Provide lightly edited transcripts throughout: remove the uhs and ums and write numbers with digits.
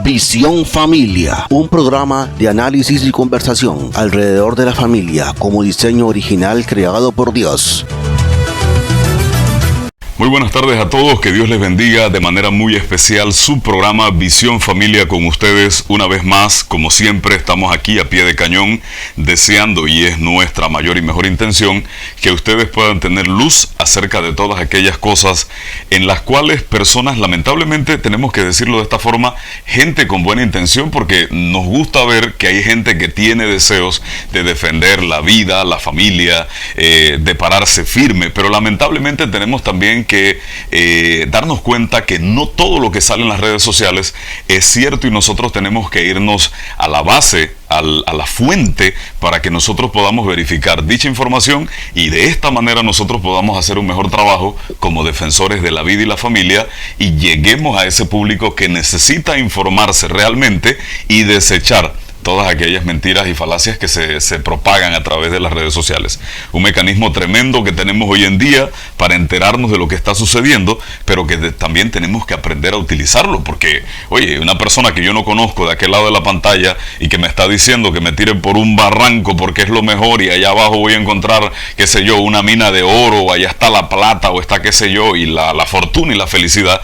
Visión Familia, un programa de análisis y conversación alrededor de la familia como diseño original creado por Dios. Muy buenas tardes a todos, que Dios les bendiga de manera muy especial su programa Visión Familia con ustedes una vez más. Como siempre estamos aquí a pie de cañón deseando, y es nuestra mayor y mejor intención, que ustedes puedan tener luz acerca de todas aquellas cosas en las cuales personas, lamentablemente tenemos que decirlo de esta forma, gente con buena intención, porque nos gusta ver que hay gente que tiene deseos de defender la vida, la familia, de pararse firme, pero lamentablemente tenemos también que darnos cuenta que no todo lo que sale en las redes sociales es cierto, y nosotros tenemos que irnos a la base, a la fuente, para que nosotros podamos verificar dicha información y de esta manera nosotros podamos hacer un mejor trabajo como defensores de la vida y la familia, y lleguemos a ese público que necesita informarse realmente y desechar todas aquellas mentiras y falacias que se propagan a través de las redes sociales. Un mecanismo tremendo que tenemos hoy en día para enterarnos de lo que está sucediendo, pero que también tenemos que aprender a utilizarlo, porque, oye, una persona que yo no conozco de aquel lado de la pantalla y que me está diciendo que me tire por un barranco porque es lo mejor y allá abajo voy a encontrar, qué sé yo, una mina de oro, o allá está la plata, o está qué sé yo, y la fortuna y la felicidad,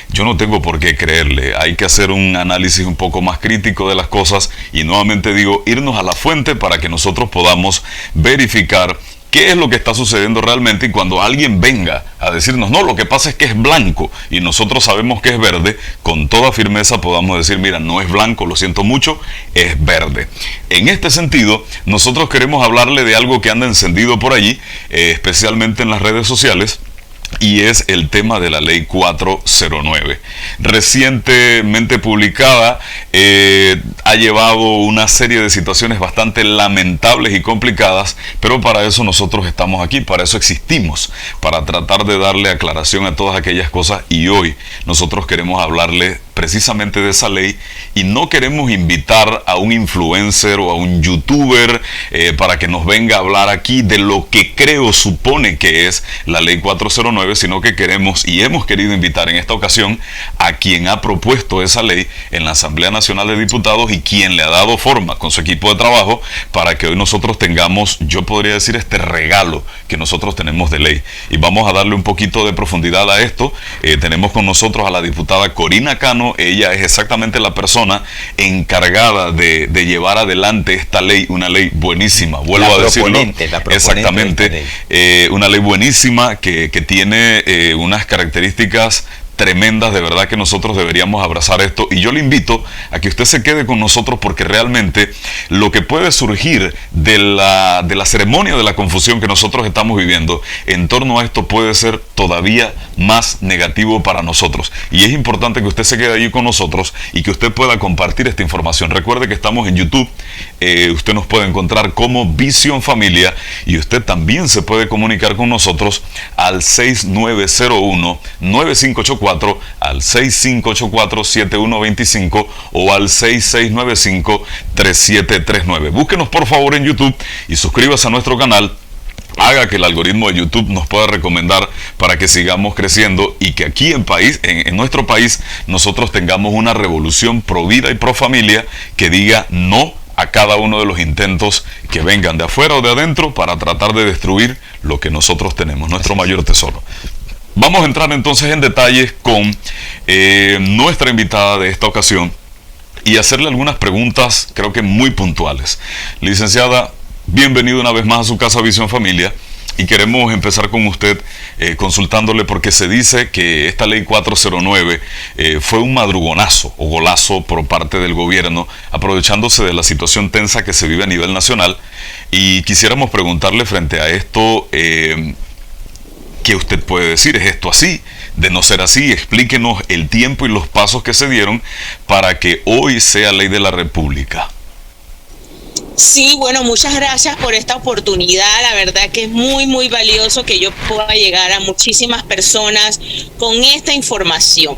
yo no tengo por qué creerle. Hay que hacer un análisis un poco más crítico de las cosas y nuevamente digo, irnos a la fuente para que nosotros podamos verificar qué es lo que está sucediendo realmente, y cuando alguien venga a decirnos, no, lo que pasa es que es blanco y nosotros sabemos que es verde, con toda firmeza podamos decir, mira, no es blanco, lo siento mucho, es verde. En este sentido, nosotros queremos hablarle de algo que anda encendido por allí, especialmente en las redes sociales, y es el tema de la ley 409, recientemente publicada. Ha llevado una serie de situaciones bastante lamentables y complicadas, pero para eso nosotros estamos aquí, para eso existimos, para tratar de darle aclaración a todas aquellas cosas, y hoy nosotros queremos hablarle precisamente de esa ley, y no queremos invitar a un influencer o a un youtuber para que nos venga a hablar aquí de lo que creo supone que es la ley 409, sino que queremos y hemos querido invitar en esta ocasión a quien ha propuesto esa ley en la Asamblea Nacional de Diputados y quien le ha dado forma con su equipo de trabajo para que hoy nosotros tengamos, yo podría decir, este regalo que nosotros tenemos de ley. Y vamos a darle un poquito de profundidad a esto. Tenemos con nosotros a la diputada Corina Cano. Ella es exactamente la persona encargada de llevar adelante esta ley, una ley buenísima, vuelvo a decirlo, exactamente, una ley buenísima que tiene unas características tremendas. De verdad que nosotros deberíamos abrazar esto, y yo le invito a que usted se quede con nosotros, porque realmente lo que puede surgir de la ceremonia de la confusión que nosotros estamos viviendo en torno a esto puede ser todavía más negativo para nosotros, y es importante que usted se quede allí con nosotros y que usted pueda compartir esta información. Recuerde que estamos en YouTube, usted nos puede encontrar como Visión Familia, y usted también se puede comunicar con nosotros al 6901-9584, al 6584-7125 o al 6695-3739. Búsquenos por favor en YouTube y suscríbase a nuestro canal. Haga que el algoritmo de YouTube nos pueda recomendar para que sigamos creciendo, y que aquí en nuestro país nosotros tengamos una revolución pro vida y pro familia que diga no a cada uno de los intentos que vengan de afuera o de adentro para tratar de destruir lo que nosotros tenemos, nuestro mayor tesoro. Vamos a entrar entonces en detalles con nuestra invitada de esta ocasión y hacerle algunas preguntas, creo que muy puntuales. Licenciada, bienvenida una vez más a su casa Visión Familia, y queremos empezar con usted consultándole, porque se dice que esta ley 409 fue un madrugonazo o golazo por parte del gobierno, aprovechándose de la situación tensa que se vive a nivel nacional, y quisiéramos preguntarle frente a esto, ¿qué usted puede decir? ¿Es esto así? De no ser así, explíquenos el tiempo y los pasos que se dieron para que hoy sea ley de la República. Sí, bueno, muchas gracias por esta oportunidad. La verdad que es muy, muy valioso que yo pueda llegar a muchísimas personas con esta información.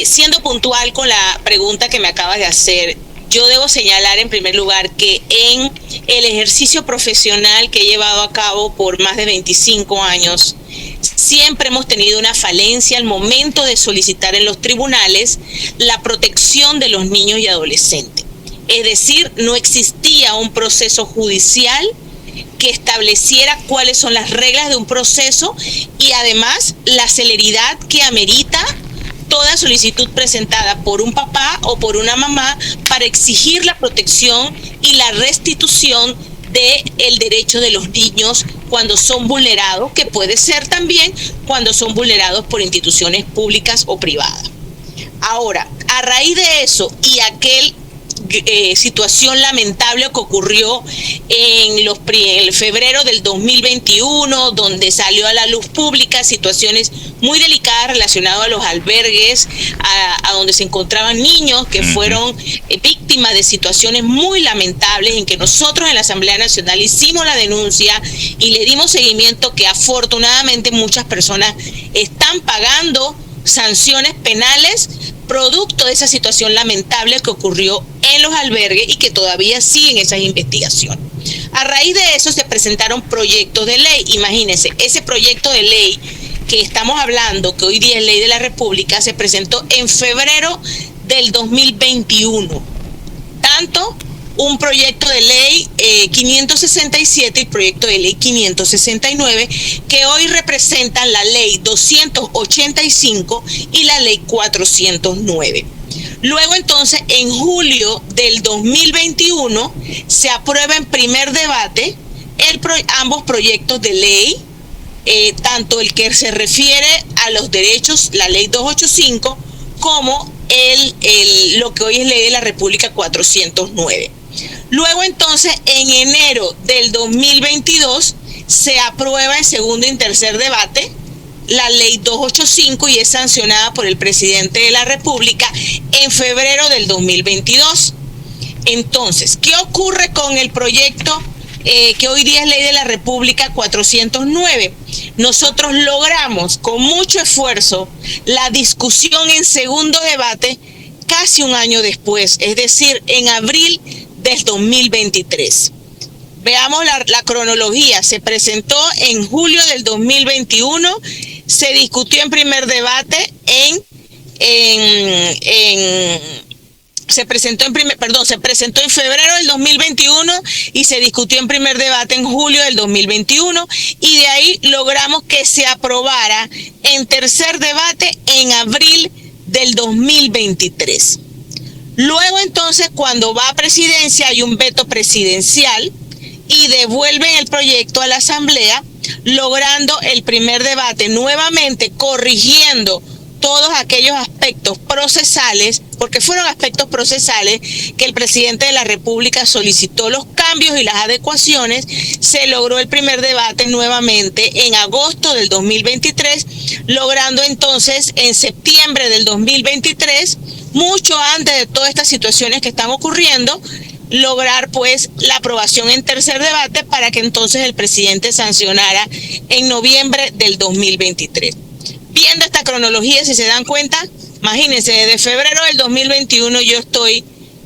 Siendo puntual con la pregunta que me acabas de hacer, yo debo señalar en primer lugar que en el ejercicio profesional que he llevado a cabo por más de 25 años, siempre hemos tenido una falencia al momento de solicitar en los tribunales la protección de los niños y adolescentes. Es decir, no existía un proceso judicial que estableciera cuáles son las reglas de un proceso y además la celeridad que amerita toda solicitud presentada por un papá o por una mamá para exigir la protección y la restitución del derecho de los niños cuando son vulnerados, que puede ser también cuando son vulnerados por instituciones públicas o privadas. Ahora, a raíz de eso y aquel situación lamentable que ocurrió en el febrero del 2021, donde salió a la luz pública situaciones muy delicadas relacionadas a los albergues, a donde se encontraban niños que fueron víctimas de situaciones muy lamentables, en que nosotros en la Asamblea Nacional hicimos la denuncia y le dimos seguimiento, que afortunadamente muchas personas están pagando sanciones penales producto de esa situación lamentable que ocurrió en los albergues y que todavía siguen esas investigaciones. A raíz de eso se presentaron proyectos de ley. Imagínense, ese proyecto de ley que estamos hablando, que hoy día es ley de la República, se presentó en febrero del 2021. Tanto un proyecto de ley 567 y proyecto de ley 569, que hoy representan la ley 285 y la ley 409. Luego entonces, en julio del 2021, se aprueba en primer debate ambos proyectos de ley, tanto el que se refiere a los derechos, la ley 285, como lo que hoy es ley de la República 409. Luego entonces, en enero del 2022, se aprueba en segundo y tercer debate la ley 285 y es sancionada por el presidente de la República en febrero del 2022. Entonces, ¿qué ocurre con el proyecto que hoy día es ley de la República 409? Nosotros logramos con mucho esfuerzo la discusión en segundo debate casi un año después, es decir, en abril del 2023. Veamos la cronología. Se presentó en julio del 2021, se discutió en primer debate se presentó en febrero del 2021 y se discutió en primer debate en julio del 2021 y de ahí logramos que se aprobara en tercer debate en abril del 2023. Luego entonces, cuando va a presidencia, hay un veto presidencial y devuelven el proyecto a la Asamblea, logrando el primer debate nuevamente, corrigiendo todos aquellos aspectos procesales, porque fueron aspectos procesales que el presidente de la República solicitó los cambios y las adecuaciones. Se logró el primer debate nuevamente en agosto del 2023, logrando entonces en septiembre del 2023, mucho antes de todas estas situaciones que están ocurriendo, lograr pues la aprobación en tercer debate para que entonces el presidente sancionara en noviembre del 2023. Viendo esta cronología, si se dan cuenta, imagínense, desde febrero del 2021 yo estoy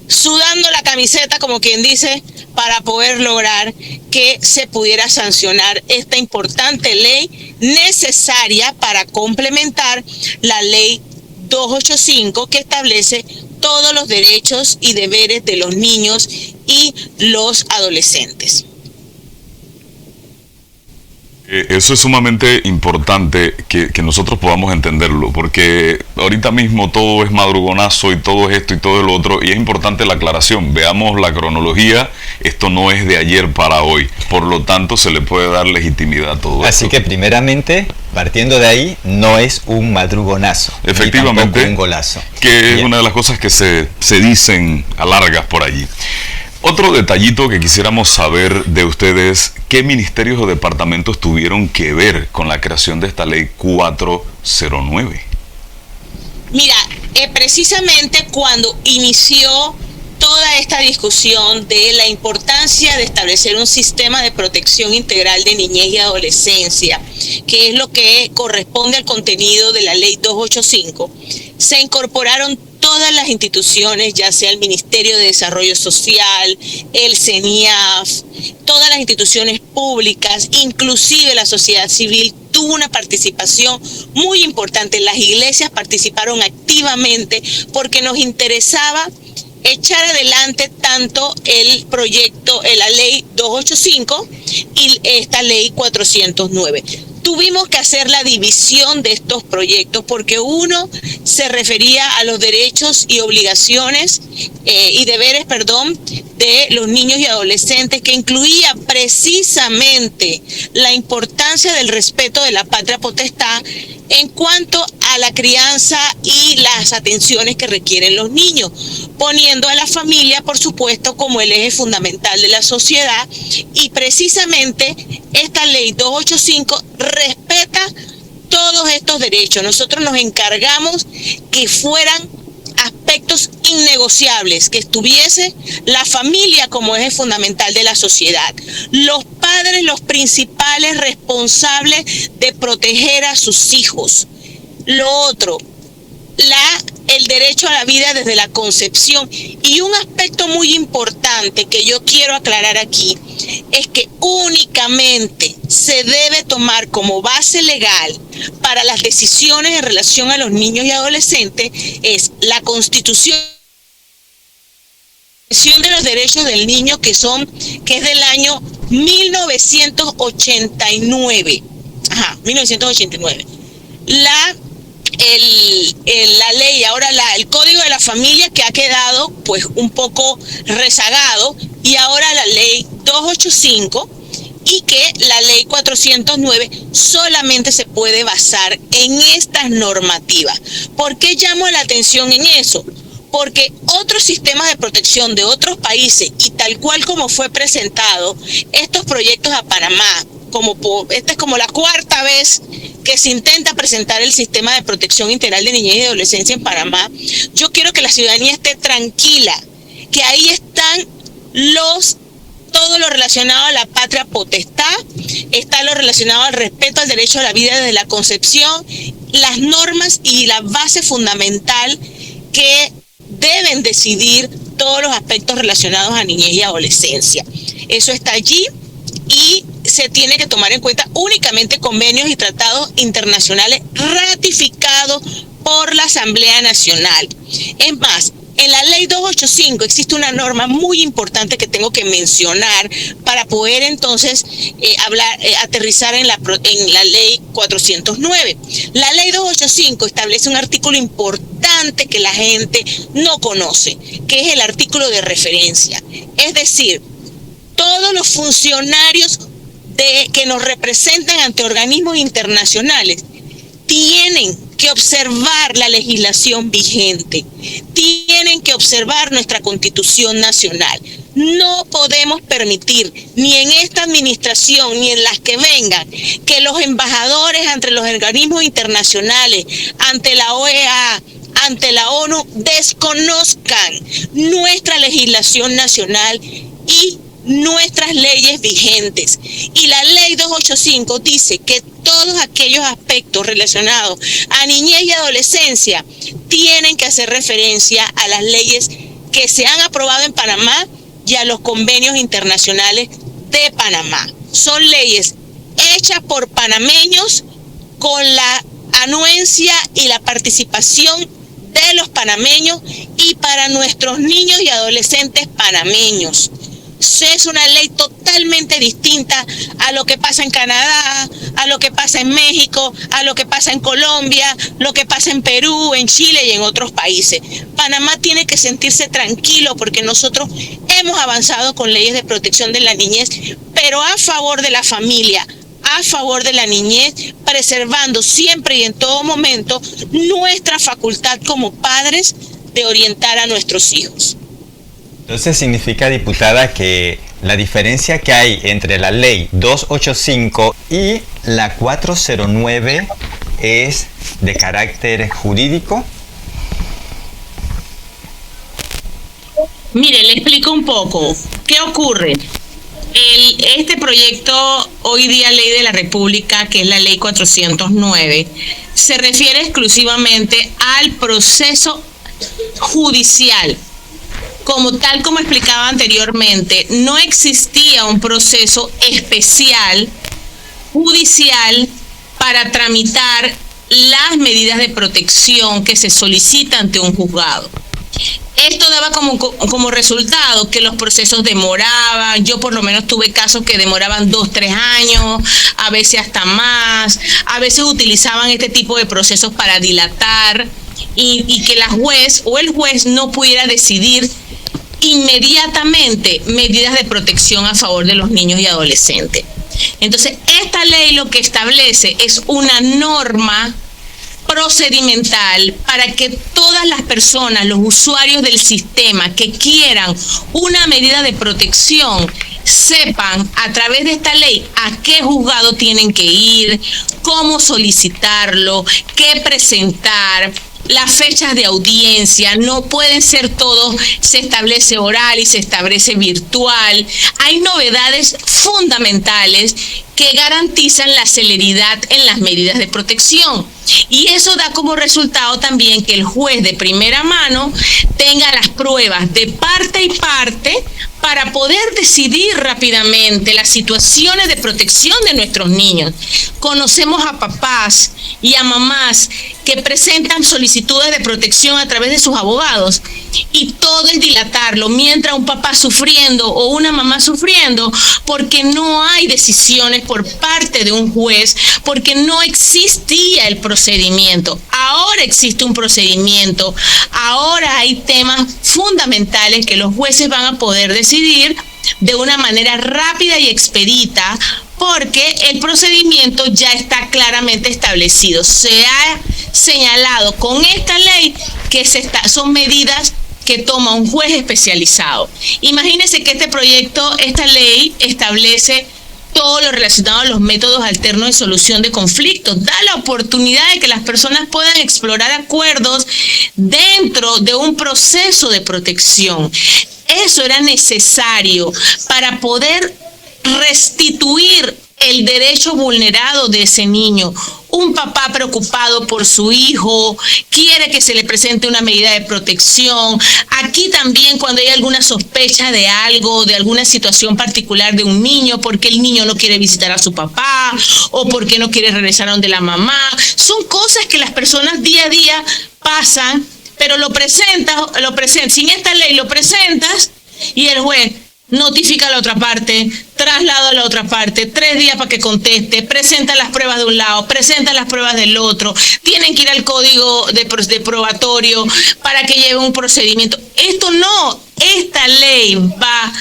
sudando la camiseta, como quien dice, para poder lograr que se pudiera sancionar esta importante ley necesaria para complementar la ley 285, que establece todos los derechos y deberes de los niños y los adolescentes. Eso es sumamente importante que nosotros podamos entenderlo, porque ahorita mismo todo es madrugonazo y todo es esto y todo lo otro, y es importante la aclaración. Veamos la cronología, esto no es de ayer para hoy, por lo tanto se le puede dar legitimidad a todo esto. Así que primeramente, partiendo de ahí, no es un madrugonazo, efectivamente, ni tampoco un golazo. Que es una de las cosas que se dicen a largas por allí. Otro detallito que quisiéramos saber de ustedes, ¿qué ministerios o departamentos tuvieron que ver con la creación de esta ley 409? Mira, precisamente cuando inició toda esta discusión de la importancia de establecer un sistema de protección integral de niñez y adolescencia, que es lo que corresponde al contenido de la ley 285, se incorporaron todas todas las instituciones, ya sea el Ministerio de Desarrollo Social, el CENIAF, todas las instituciones públicas, inclusive la sociedad civil, tuvo una participación muy importante. Las iglesias participaron activamente porque nos interesaba echar adelante tanto el proyecto, la ley 285 y esta ley 409. Tuvimos que hacer la división de estos proyectos porque uno se refería a los derechos y obligaciones y deberes, de los niños y adolescentes, que incluía precisamente la importancia del respeto de la patria potestad en cuanto a la crianza y las atenciones que requieren los niños, poniendo a la familia, por supuesto, como el eje fundamental de la sociedad. Y precisamente esta ley 285 respeta todos estos derechos. Nosotros nos encargamos que fueran aspectos innegociables, que estuviese la familia como eje fundamental de la sociedad. Los padres, los principales responsables de proteger a sus hijos. Lo otro, el derecho a la vida desde la concepción. Y un aspecto muy importante que yo quiero aclarar aquí es que únicamente se debe tomar como base legal para las decisiones en relación a los niños y adolescentes es la Constitución de los Derechos del Niño, que es del año 1989. 1989. La ley, ahora el Código de la Familia, que ha quedado pues un poco rezagado, y ahora la ley 285, y que la ley 409 solamente se puede basar en estas normativas. ¿Por qué llamo la atención en eso? Porque otros sistemas de protección de otros países, y tal cual como fue presentado estos proyectos a Panamá, esta es como la cuarta vez que se intenta presentar el sistema de protección integral de niñez y adolescencia en Panamá, yo quiero que la ciudadanía esté tranquila, que ahí están todo lo relacionado a la patria potestad, está lo relacionado al respeto al derecho a la vida desde la concepción, las normas y la base fundamental que deben decidir todos los aspectos relacionados a niñez y adolescencia. Eso está allí y se tiene que tomar en cuenta únicamente convenios y tratados internacionales ratificados por la Asamblea Nacional. Es más, en la ley 285 existe una norma muy importante que tengo que mencionar para poder entonces aterrizar en la ley 409. La ley 285 establece un artículo importante que la gente no conoce, que es el artículo de referencia. Es decir, todos los funcionarios que nos representan ante organismos internacionales tienen que observar la legislación vigente, tienen que observar nuestra Constitución Nacional. No podemos permitir, ni en esta administración, ni en las que vengan, que los embajadores ante los organismos internacionales, ante la OEA, ante la ONU, desconozcan nuestra legislación nacional y nuestras leyes vigentes. Y la ley 285 dice que todos aquellos aspectos relacionados a niñez y adolescencia tienen que hacer referencia a las leyes que se han aprobado en Panamá y a los convenios internacionales de Panamá. Son leyes hechas por panameños con la anuencia y la participación de los panameños y para nuestros niños y adolescentes panameños. Es una ley totalmente distinta a lo que pasa en Canadá, a lo que pasa en México, a lo que pasa en Colombia, lo que pasa en Perú, en Chile y en otros países. Panamá tiene que sentirse tranquilo porque nosotros hemos avanzado con leyes de protección de la niñez, pero a favor de la familia, a favor de la niñez, preservando siempre y en todo momento nuestra facultad como padres de orientar a nuestros hijos. Entonces significa, diputada, que la diferencia que hay entre la ley 285 y la 409 es de carácter jurídico. Mire, le explico un poco. ¿Qué ocurre? Este proyecto, hoy día Ley de la República, que es la Ley 409, se refiere exclusivamente al proceso judicial. Tal como explicaba anteriormente, no existía un proceso especial judicial para tramitar las medidas de protección que se solicitan ante un juzgado. Esto daba como resultado que los procesos demoraban. Yo por lo menos tuve casos que demoraban 2-3 años, a veces hasta más. A veces utilizaban este tipo de procesos para dilatar y que la juez o el juez no pudiera decidir inmediatamente medidas de protección a favor de los niños y adolescentes. Entonces, esta ley lo que establece es una norma procedimental para que todas las personas, los usuarios del sistema que quieran una medida de protección, sepan a través de esta ley a qué juzgado tienen que ir, cómo solicitarlo, qué presentar. Las fechas de audiencia no pueden ser todos, se establece oral y se establece virtual. Hay novedades fundamentales que garantizan la celeridad en las medidas de protección. Y eso da como resultado también que el juez de primera mano tenga las pruebas de parte y parte para poder decidir rápidamente las situaciones de protección de nuestros niños. Conocemos a papás y a mamás que presentan solicitudes de protección a través de sus abogados y todo es dilatarlo, mientras un papá sufriendo o una mamá sufriendo porque no hay decisiones por parte de un juez, porque no existía el procedimiento. Ahora existe un procedimiento, ahora hay temas fundamentales que los jueces van a poder decidir de una manera rápida y expedita, porque el procedimiento ya está claramente establecido. Se ha señalado con esta ley que son medidas que toma un juez especializado. Imagínense que esta ley establece todo lo relacionado a los métodos alternos de solución de conflictos. Da la oportunidad de que las personas puedan explorar acuerdos dentro de un proceso de protección. Eso era necesario para poder restituir el derecho vulnerado de ese niño. Un papá preocupado por su hijo, quiere que se le presente una medida de protección. Aquí también cuando hay alguna sospecha de algo, de alguna situación particular de un niño, porque el niño no quiere visitar a su papá o porque no quiere regresar a donde la mamá. Son cosas que las personas día a día pasan, pero lo presentas, sin esta ley lo presentas y el juez notifica a la otra parte, traslada a la otra parte, 3 días para que conteste, presenta las pruebas de un lado, presenta las pruebas del otro, tienen que ir al código de probatorio para que lleve un procedimiento. Esta ley va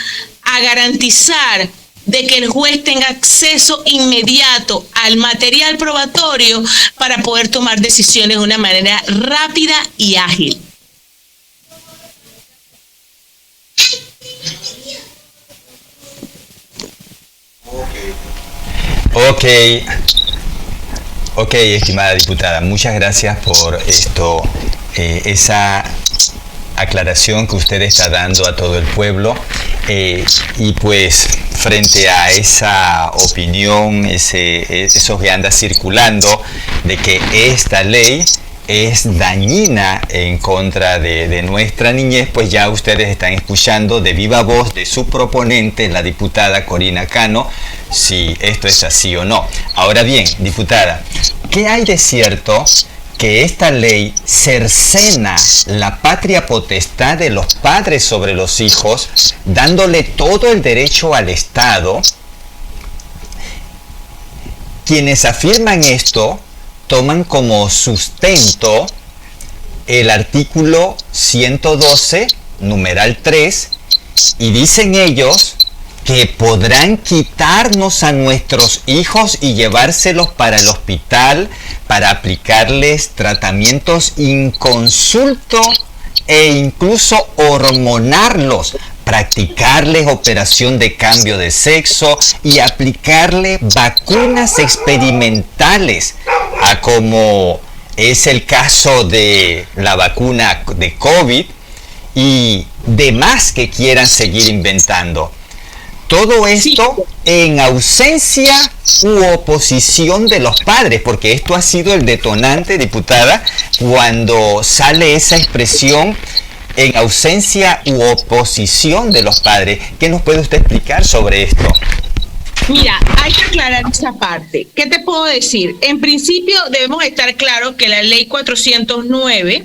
a garantizar de que el juez tenga acceso inmediato al material probatorio para poder tomar decisiones de una manera rápida y ágil. Ok, estimada diputada, muchas gracias por esto, esa aclaración que usted está dando a todo el pueblo, y pues frente a esa opinión, eso que anda circulando de que esta ley es dañina en contra de nuestra niñez, pues ya ustedes están escuchando de viva voz de su proponente, la diputada Corina Cano, si esto es así o no. Ahora bien, diputada, ¿qué hay de cierto que esta ley cercena la patria potestad de los padres sobre los hijos, dándole todo el derecho al Estado? Quienes afirman esto toman como sustento el artículo 112, numeral 3, y dicen ellos que podrán quitarnos a nuestros hijos y llevárselos para el hospital para aplicarles tratamientos inconsulto e incluso hormonarlos, practicarles operación de cambio de sexo y aplicarles vacunas experimentales, como es el caso de la vacuna de COVID y demás que quieran seguir inventando. Todo Sí. esto en ausencia u oposición de los padres, porque esto ha sido el detonante, diputada, cuando sale esa expresión en ausencia u oposición de los padres. ¿Qué nos puede usted explicar sobre esto? Mira, hay que aclarar esa parte. ¿Qué te puedo decir? En principio debemos estar claros que la ley 409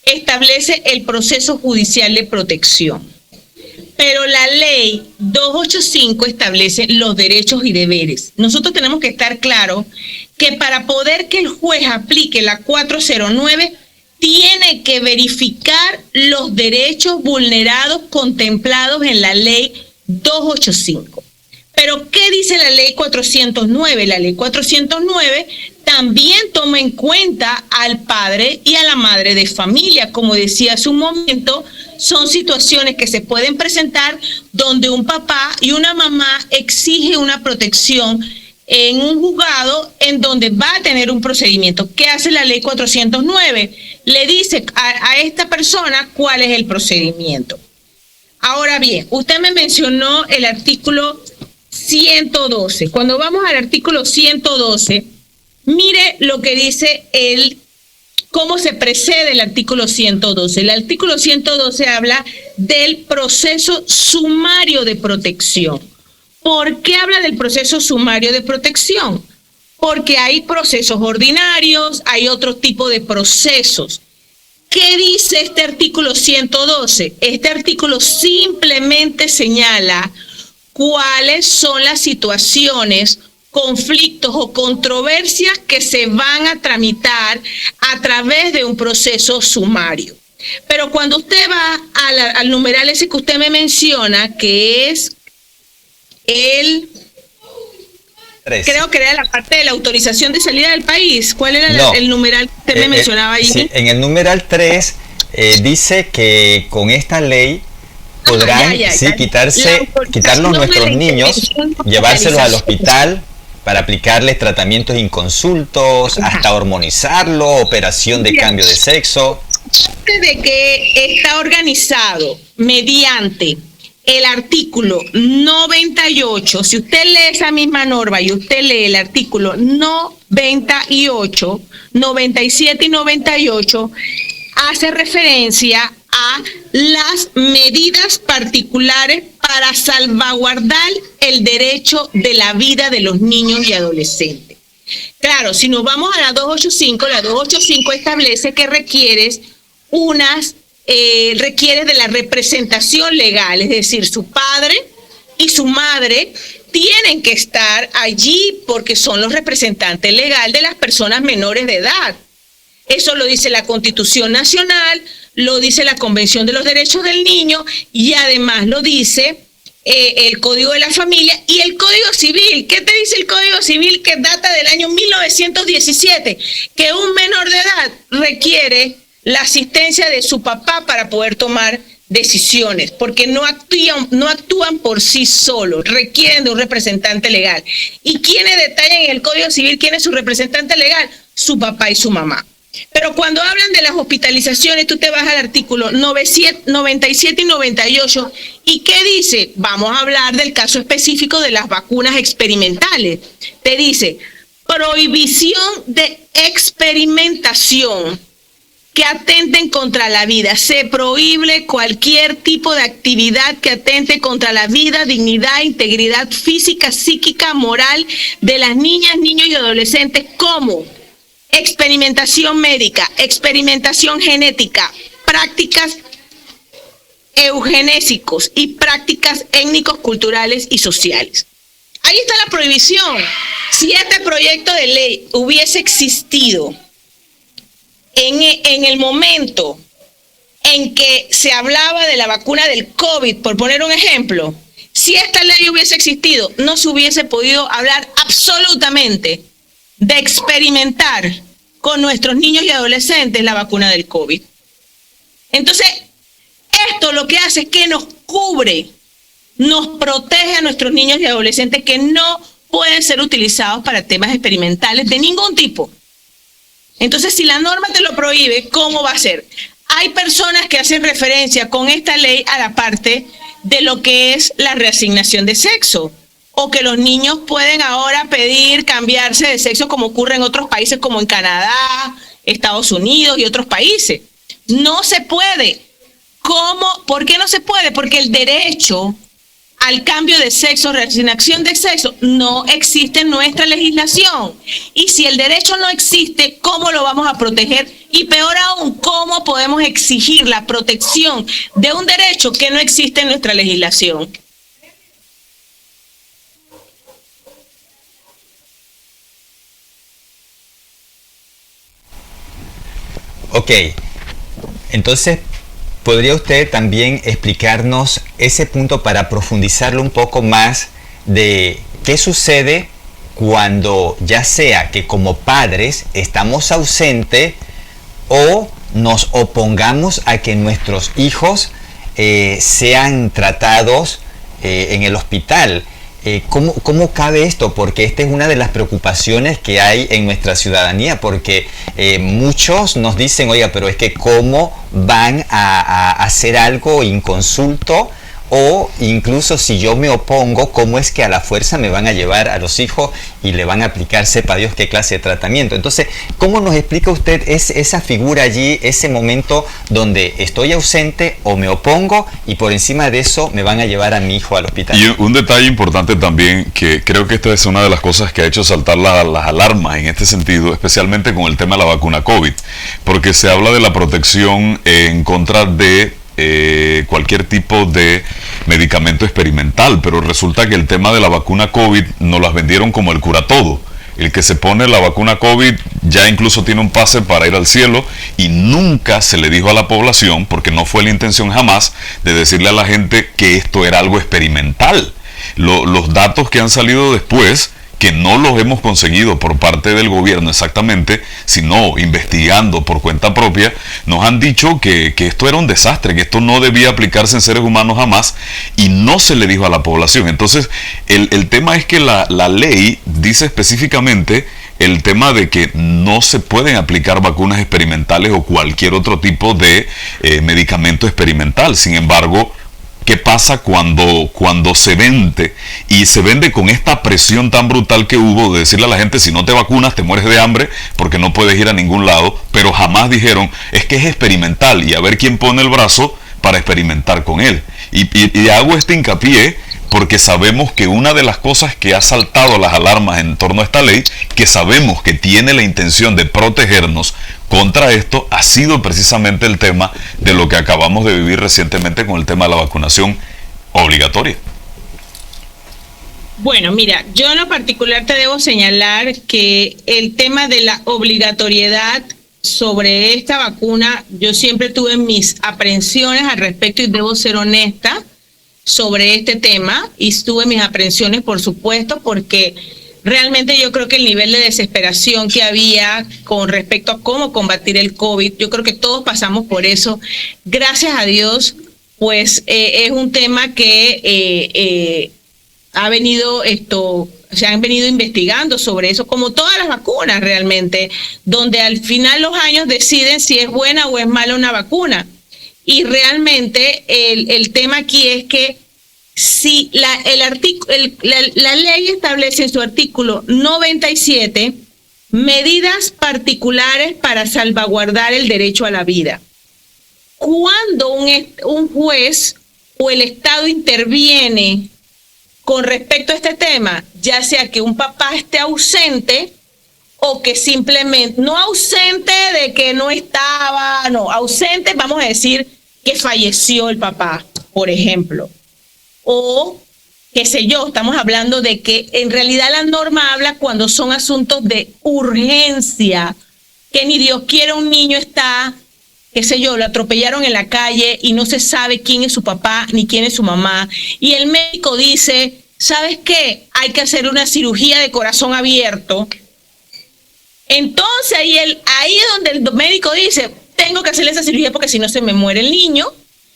establece el proceso judicial de protección, pero la ley 285 establece los derechos y deberes. Nosotros tenemos que estar claros que para poder que el juez aplique la 409, tiene que verificar los derechos vulnerados contemplados en la ley 285. Pero, ¿qué dice la ley 409? La ley 409 también toma en cuenta al padre y a la madre de familia. Como decía hace un momento, son situaciones que se pueden presentar donde un papá y una mamá exigen una protección en un juzgado en donde va a tener un procedimiento. ¿Qué hace la ley 409? Le dice a esta persona cuál es el procedimiento. Ahora bien, usted me mencionó el artículo 112. Cuando vamos al artículo 112, mire lo que dice cómo se precede el artículo 112. El artículo 112 habla del proceso sumario de protección. ¿Por qué habla del proceso sumario de protección? Porque hay procesos ordinarios, hay otro tipo de procesos. ¿Qué dice este artículo 112? Este artículo simplemente señala cuáles son las situaciones, conflictos o controversias que se van a tramitar a través de un proceso sumario. Pero cuando usted va al numeral ese que usted me menciona, que es creo que era la parte de la autorización de salida del país. ¿Cuál era el numeral que usted me mencionaba ahí? Sí, en el numeral 3 dice que con esta ley podrán quitarlos nuestros niños, llevárselos al hospital para aplicarles tratamientos inconsultos, hasta hormonizarlo, operación de cambio de sexo. De que está organizado mediante el artículo 98, si usted lee esa misma norma y usted lee el artículo 98, 97 y 98, hace referencia a las medidas particulares para salvaguardar el derecho de la vida de los niños y adolescentes. Claro, si nos vamos a la 285, la 285 establece que requiere de la representación legal, es decir, su padre y su madre tienen que estar allí porque son los representantes legales de las personas menores de edad. Eso lo dice la Constitución Nacional, lo dice la Convención de los Derechos del Niño y además lo dice el Código de la Familia y el Código Civil. ¿Qué te dice el Código Civil que data del año 1917? Que un menor de edad requiere la asistencia de su papá para poder tomar decisiones, porque no actúan por sí solos, requieren de un representante legal. ¿Y quiénes detallan en el Código Civil quién es su representante legal? Su papá y su mamá. Pero cuando hablan de las hospitalizaciones, tú te vas al artículo 97 y 98, ¿y qué dice? Vamos a hablar del caso específico de las vacunas experimentales. Te dice, prohibición de experimentación que atenten contra la vida. Se prohíbe cualquier tipo de actividad que atente contra la vida, dignidad, integridad física, psíquica, moral de las niñas, niños y adolescentes, como experimentación médica, experimentación genética, prácticas eugenésicos y prácticas étnicos, culturales y sociales. Ahí está la prohibición. Si este proyecto de ley hubiese existido en el momento en que se hablaba de la vacuna del COVID, por poner un ejemplo, si esta ley hubiese existido, no se hubiese podido hablar absolutamente de experimentar con nuestros niños y adolescentes la vacuna del COVID. Entonces, esto lo que hace es que nos cubre, nos protege a nuestros niños y adolescentes que no pueden ser utilizados para temas experimentales de ningún tipo. Entonces, si la norma te lo prohíbe, ¿cómo va a ser? Hay personas que hacen referencia con esta ley a la parte de lo que es la reasignación de sexo, o que los niños pueden ahora pedir cambiarse de sexo como ocurre en otros países como en Canadá, Estados Unidos y otros países. No se puede. ¿Cómo? ¿Por qué no se puede? Porque el derecho al cambio de sexo, reasignación de sexo, no existe en nuestra legislación. Y si el derecho no existe, ¿cómo lo vamos a proteger? Y peor aún, ¿cómo podemos exigir la protección de un derecho que no existe en nuestra legislación? Ok, entonces, ¿podría usted también explicarnos ese punto para profundizarlo un poco más de qué sucede cuando ya sea que como padres estamos ausentes o nos opongamos a que nuestros hijos sean tratados en el hospital? ¿Cómo cabe esto? Porque esta es una de las preocupaciones que hay en nuestra ciudadanía, porque muchos nos dicen, oiga, pero es que ¿cómo van a hacer algo inconsulto? O incluso si yo me opongo, ¿cómo es que a la fuerza me van a llevar a los hijos y le van a aplicar, sepa Dios qué clase de tratamiento? Entonces, ¿cómo nos explica usted esa figura allí, ese momento donde estoy ausente o me opongo y por encima de eso me van a llevar a mi hijo al hospital? Y un detalle importante también, que creo que esta es una de las cosas que ha hecho saltar las alarmas en este sentido, especialmente con el tema de la vacuna COVID, porque se habla de la protección en contra de cualquier tipo de medicamento experimental, pero resulta que el tema de la vacuna COVID nos las vendieron como el cura todo. El que se pone la vacuna COVID ya incluso tiene un pase para ir al cielo, y nunca se le dijo a la población, porque no fue la intención jamás, de decirle a la gente que esto era algo experimental. Los datos que han salido después, que no los hemos conseguido por parte del gobierno exactamente, sino investigando por cuenta propia, nos han dicho que esto era un desastre, que esto no debía aplicarse en seres humanos jamás, y no se le dijo a la población. Entonces, el tema es que la ley dice específicamente el tema de que no se pueden aplicar vacunas experimentales o cualquier otro tipo de medicamento experimental. Sin embargo, ¿qué pasa cuando se vende? Y se vende con esta presión tan brutal que hubo de decirle a la gente, si no te vacunas te mueres de hambre porque no puedes ir a ningún lado, pero jamás dijeron, es que es experimental y a ver quién pone el brazo para experimentar con él. Y hago este hincapié porque sabemos que una de las cosas que ha saltado las alarmas en torno a esta ley, que sabemos que tiene la intención de protegernos contra esto, ha sido precisamente el tema de lo que acabamos de vivir recientemente con el tema de la vacunación obligatoria. Bueno, mira, yo en lo particular te debo señalar que el tema de la obligatoriedad sobre esta vacuna, yo siempre tuve mis aprehensiones al respecto y debo ser honesta sobre este tema, y tuve mis aprehensiones, por supuesto, porque realmente yo creo que el nivel de desesperación que había con respecto a cómo combatir el COVID, yo creo que todos pasamos por eso. Gracias a Dios, pues es un tema que ha venido se han venido investigando sobre eso, como todas las vacunas realmente, donde al final los años deciden si es buena o es mala una vacuna. Y realmente el tema aquí es que si la ley establece en su artículo 97 medidas particulares para salvaguardar el derecho a la vida. Cuando un juez o el Estado interviene con respecto a este tema, ya sea que un papá esté ausente o que simplemente, no ausente de que no estaba, no, ausente, vamos a decir que falleció el papá, por ejemplo. O, qué sé yo, estamos hablando de que en realidad la norma habla cuando son asuntos de urgencia, que ni Dios quiera un niño está, qué sé yo, lo atropellaron en la calle y no se sabe quién es su papá ni quién es su mamá. Y el médico dice, ¿sabes qué? Hay que hacer una cirugía de corazón abierto. Entonces ahí es donde el médico dice, tengo que hacerle esa cirugía porque si no se me muere el niño.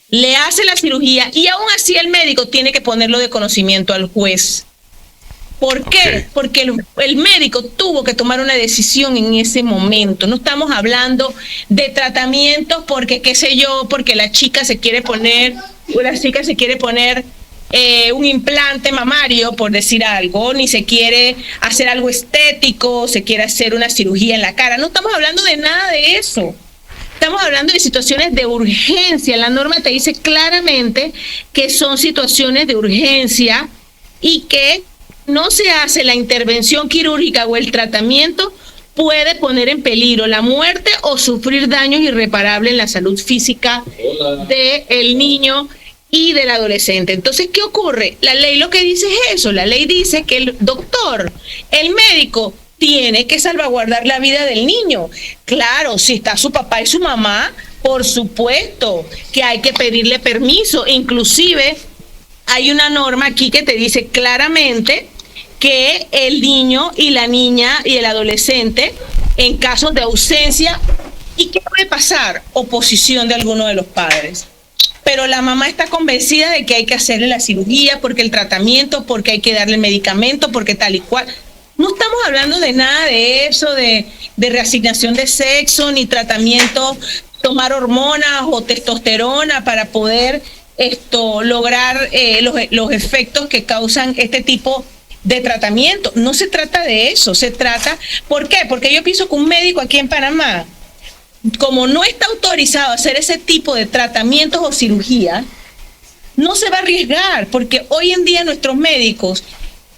Le hace la cirugía y aún así el médico tiene que ponerlo de conocimiento al juez. ¿Por qué? Porque el médico tuvo que tomar una decisión en ese momento. No estamos hablando de tratamientos porque, qué sé yo, porque la chica se quiere poner un implante mamario, por decir algo, ni se quiere hacer algo estético, se quiere hacer una cirugía en la cara. No estamos hablando de nada de eso. Estamos hablando de situaciones de urgencia. La norma te dice claramente que son situaciones de urgencia y que no se hace la intervención quirúrgica o el tratamiento, puede poner en peligro la muerte o sufrir daños irreparables en la salud física del niño y del adolescente. Entonces, ¿qué ocurre? La ley lo que dice es eso. La ley dice que el doctor, el médico, tiene que salvaguardar la vida del niño. Claro, si está su papá y su mamá, por supuesto que hay que pedirle permiso. Inclusive, hay una norma aquí que te dice claramente que el niño y la niña y el adolescente, en casos de ausencia, ¿y qué puede pasar? Oposición de alguno de los padres. Pero la mamá está convencida de que hay que hacerle la cirugía, porque el tratamiento, porque hay que darle el medicamento, porque tal y cual. No estamos hablando de nada de eso, de reasignación de sexo, ni tratamiento, tomar hormonas o testosterona para poder lograr los efectos que causan este tipo de tratamiento. No se trata de eso, se trata... ¿Por qué? Porque yo pienso que un médico aquí en Panamá, como no está autorizado a hacer ese tipo de tratamientos o cirugía, no se va a arriesgar, porque hoy en día nuestros médicos,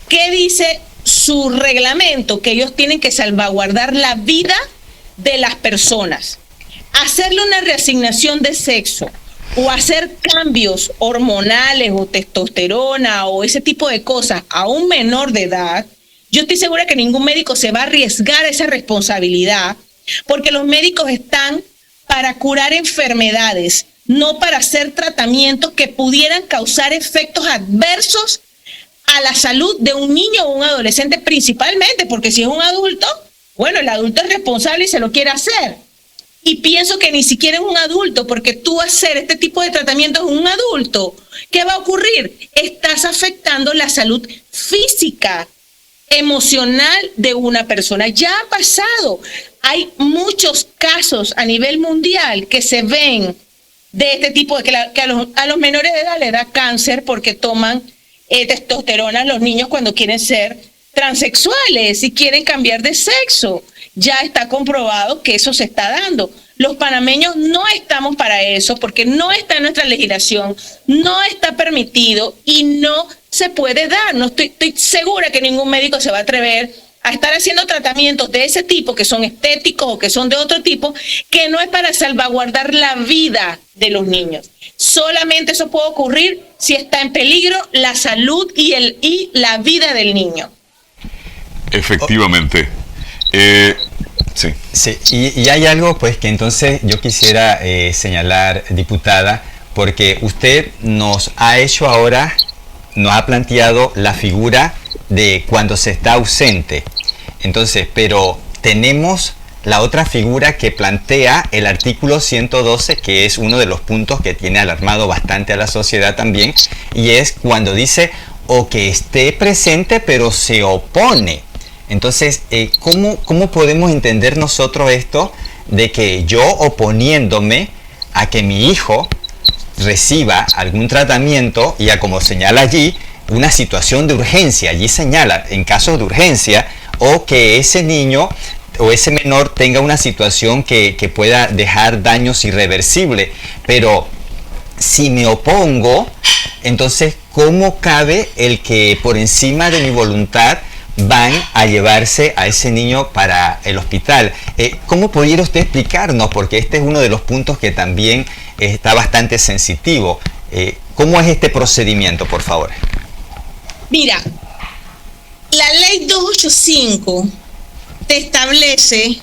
¿qué dice su reglamento? Que ellos tienen que salvaguardar la vida de las personas. Hacerle una reasignación de sexo o hacer cambios hormonales o testosterona o ese tipo de cosas a un menor de edad, yo estoy segura que ningún médico se va a arriesgar a esa responsabilidad, porque los médicos están para curar enfermedades, no para hacer tratamientos que pudieran causar efectos adversos a la salud de un niño o un adolescente principalmente, porque si es un adulto, bueno, el adulto es responsable y se lo quiere hacer. Y pienso que ni siquiera es un adulto, porque tú hacer este tipo de tratamientos en un adulto, ¿qué va a ocurrir? Estás afectando la salud física, emocional de una persona. Ya ha pasado. Hay muchos casos a nivel mundial que se ven de este tipo, de que a los menores de edad le da cáncer porque toman testosterona a los niños cuando quieren ser transexuales y quieren cambiar de sexo. Ya está comprobado que eso se está dando. Los panameños no estamos para eso porque no está en nuestra legislación, no está permitido y no se puede dar. No estoy segura que ningún médico se va a atrever a estar haciendo tratamientos de ese tipo, que son estéticos o que son de otro tipo, que no es para salvaguardar la vida de los niños. Solamente eso puede ocurrir si está en peligro la salud y la vida del niño. Efectivamente. Sí. Sí, y hay algo pues que entonces yo quisiera señalar, diputada, porque usted nos ha planteado la figura de cuando se está ausente. Entonces, pero tenemos la otra figura que plantea el artículo 112, que es uno de los puntos que tiene alarmado bastante a la sociedad también, y es cuando dice o que esté presente pero se opone. Entonces, ¿cómo podemos entender nosotros esto de que yo oponiéndome a que mi hijo reciba algún tratamiento y a como señala allí, una situación de urgencia, allí señala en casos de urgencia, o que ese niño o ese menor tenga una situación que pueda dejar daños irreversibles? Pero si me opongo, entonces ¿cómo cabe el que por encima de mi voluntad van a llevarse a ese niño para el hospital? ¿Cómo pudiera usted explicarnos? Porque este es uno de los puntos que también está bastante sensitivo. ¿Cómo es este procedimiento, por favor? Mira, la ley 285 te establece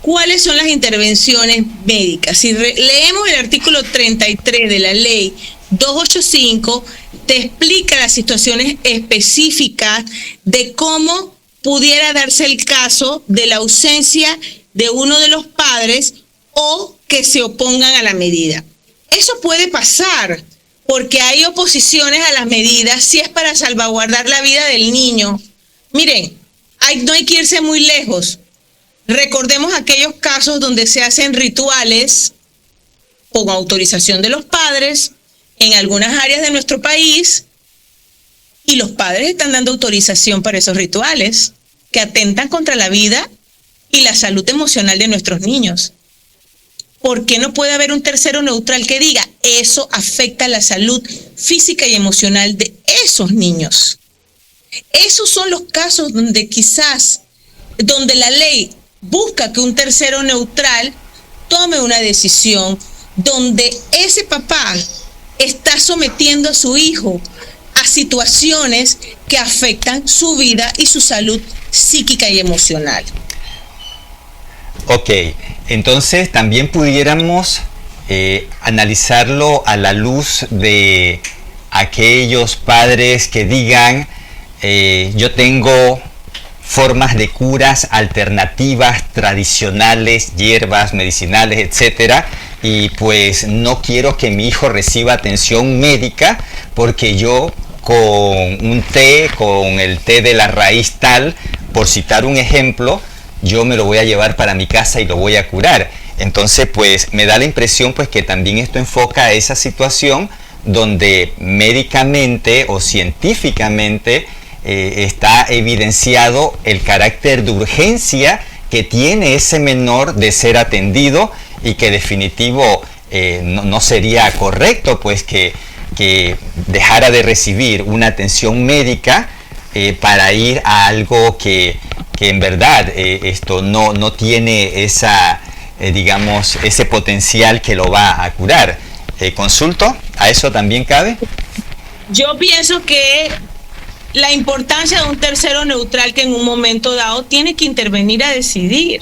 cuáles son las intervenciones médicas. Si leemos el artículo 33 de la ley 285, te explica las situaciones específicas de cómo pudiera darse el caso de la ausencia de uno de los padres o que se opongan a la medida. Eso puede pasar porque hay oposiciones a las medidas si es para salvaguardar la vida del niño Miren, no hay que irse muy lejos. Recordemos aquellos casos donde se hacen rituales con autorización de los padres en algunas áreas de nuestro país y los padres están dando autorización para esos rituales que atentan contra la vida y la salud emocional de nuestros niños. ¿Por qué no puede haber un tercero neutral que diga eso afecta la salud física y emocional de esos niños? Esos son los casos donde donde la ley busca que un tercero neutral tome una decisión, donde ese papá está sometiendo a su hijo a situaciones que afectan su vida y su salud psíquica y emocional. Ok, entonces también pudiéramos analizarlo a la luz de aquellos padres que digan yo tengo formas de curas alternativas, tradicionales, hierbas, medicinales, etcétera, y pues no quiero que mi hijo reciba atención médica porque yo con el té de la raíz tal, por citar un ejemplo, yo me lo voy a llevar para mi casa y lo voy a curar. Entonces, pues me da la impresión pues que también esto enfoca a esa situación donde médicamente o científicamente está evidenciado el carácter de urgencia que tiene ese menor de ser atendido y que definitivo no sería correcto pues que dejara de recibir una atención médica para ir a algo que en verdad esto no tiene digamos, ese potencial que lo va a curar. ¿Consulto? ¿A eso también cabe? Yo pienso que la importancia de un tercero neutral que en un momento dado tiene que intervenir a decidir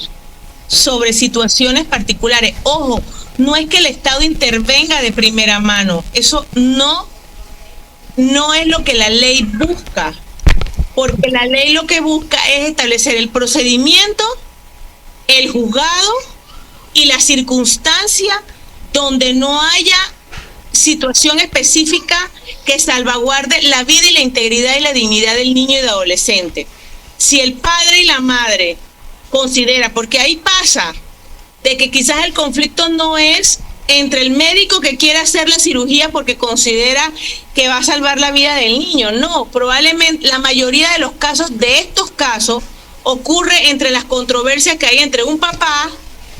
sobre situaciones particulares. Ojo, no es que el Estado intervenga de primera mano, eso no es lo que la ley busca, porque la ley lo que busca es establecer el procedimiento, el juzgado y la circunstancia donde no haya situación específica que salvaguarde la vida y la integridad y la dignidad del niño y del adolescente. Si el padre y la madre considera, porque ahí pasa de que quizás el conflicto no es entre el médico que quiere hacer la cirugía porque considera que va a salvar la vida del niño, no, probablemente la mayoría de los casos de estos casos ocurre entre las controversias que hay entre un papá